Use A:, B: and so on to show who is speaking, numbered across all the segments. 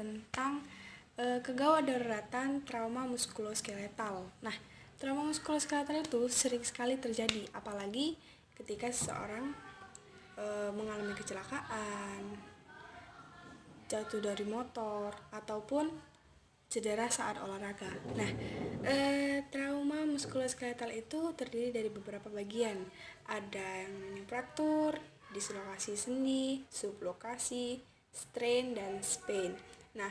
A: tentang kegawat daruratan trauma muskuloskeletal. Nah, trauma muskuloskeletal itu sering sekali terjadi, apalagi ketika seseorang mengalami kecelakaan, jatuh dari motor, ataupun cedera saat olahraga. Nah, trauma muskuloskeletal itu terdiri dari beberapa bagian. Ada yang namanya fraktur, dislokasi sendi, sublokasi, strain, dan sprain. Nah,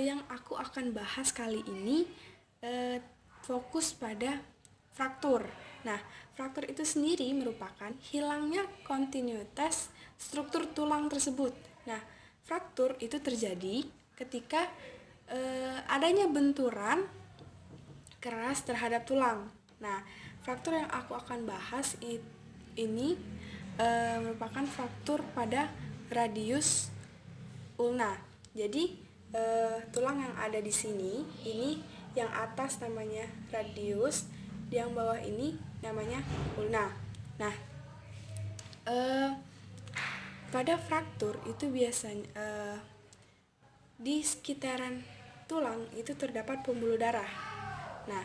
A: yang aku akan bahas kali ini fokus pada fraktur. Nah, fraktur itu sendiri merupakan hilangnya kontinuitas struktur tulang tersebut. Nah, fraktur itu terjadi ketika adanya benturan keras terhadap tulang. Nah, fraktur yang aku akan bahas ini merupakan fraktur pada radius ulna. Jadi tulang yang ada di sini, ini yang atas namanya radius, yang bawah ini namanya ulna. Nah, pada fraktur itu biasanya di sekitaran tulang itu terdapat pembuluh darah. Nah,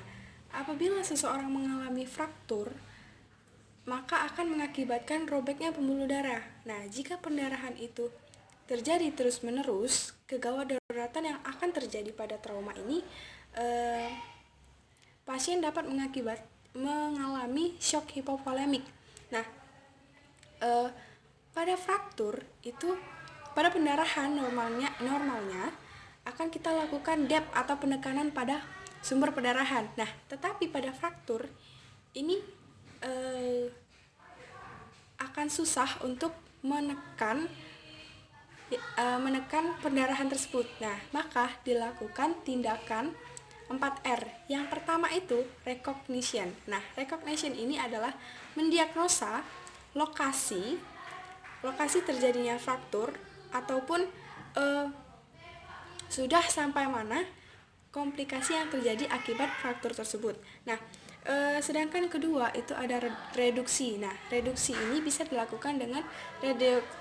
A: apabila seseorang mengalami fraktur, maka akan mengakibatkan robeknya pembuluh darah. Nah, jika pendarahan itu terjadi terus-menerus, kegawat daruratan yang akan terjadi pada trauma ini, pasien dapat mengalami shock hipovolemik. Nah, pada fraktur itu, pada pendarahan normalnya akan kita lakukan dep atau penekanan pada sumber pendarahan. Nah, tetapi pada fraktur ini akan susah untuk menekan pendarahan tersebut. Nah, maka dilakukan tindakan 4R. Yang pertama itu recognition. Nah, recognition ini adalah mendiagnosa lokasi terjadinya fraktur ataupun sudah sampai mana komplikasi yang terjadi akibat fraktur tersebut. Nah, sedangkan kedua itu ada reduksi. Nah, reduksi ini bisa dilakukan dengan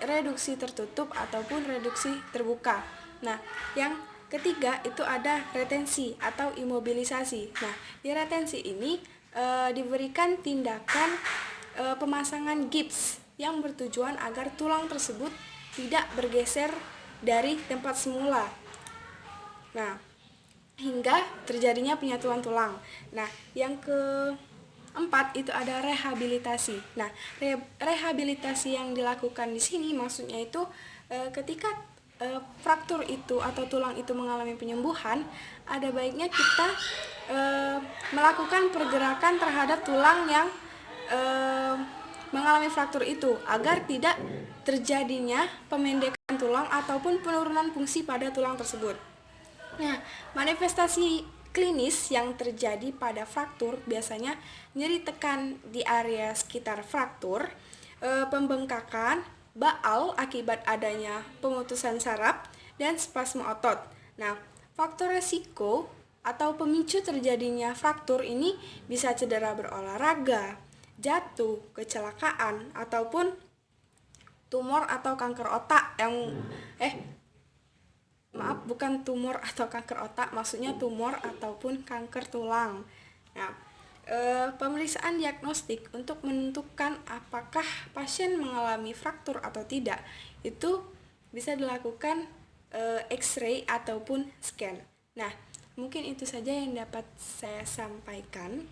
A: reduksi tertutup ataupun reduksi terbuka. Nah, yang ketiga itu ada retensi atau imobilisasi. Nah, di retensi ini diberikan tindakan pemasangan gips yang bertujuan agar tulang tersebut tidak bergeser dari tempat semula. Nah, hingga terjadinya penyatuan tulang. Nah, yang keempat itu ada rehabilitasi. Nah, rehabilitasi yang dilakukan di sini maksudnya itu ketika fraktur itu atau tulang itu mengalami penyembuhan, ada baiknya kita melakukan pergerakan terhadap tulang yang mengalami fraktur itu agar tidak terjadinya pemendekan tulang ataupun penurunan fungsi pada tulang tersebut. Nah, manifestasi klinis yang terjadi pada fraktur biasanya nyeri tekan di area sekitar fraktur, pembengkakan, baal akibat adanya pemutusan saraf, dan spasme otot. Nah, faktor resiko atau pemicu terjadinya fraktur ini bisa cedera berolahraga, jatuh, kecelakaan, ataupun tumor atau kanker otak bukan tumor atau kanker otak, maksudnya tumor ataupun kanker tulang. Nah, pemeriksaan diagnostik untuk menentukan apakah pasien mengalami fraktur atau tidak itu bisa dilakukan X-ray ataupun scan. Nah, mungkin itu saja yang dapat saya sampaikan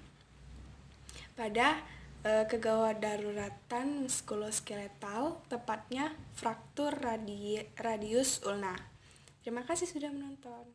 A: pada kegawat daruratan muskuloskeletal, tepatnya fraktur radius ulna. Terima kasih sudah menonton.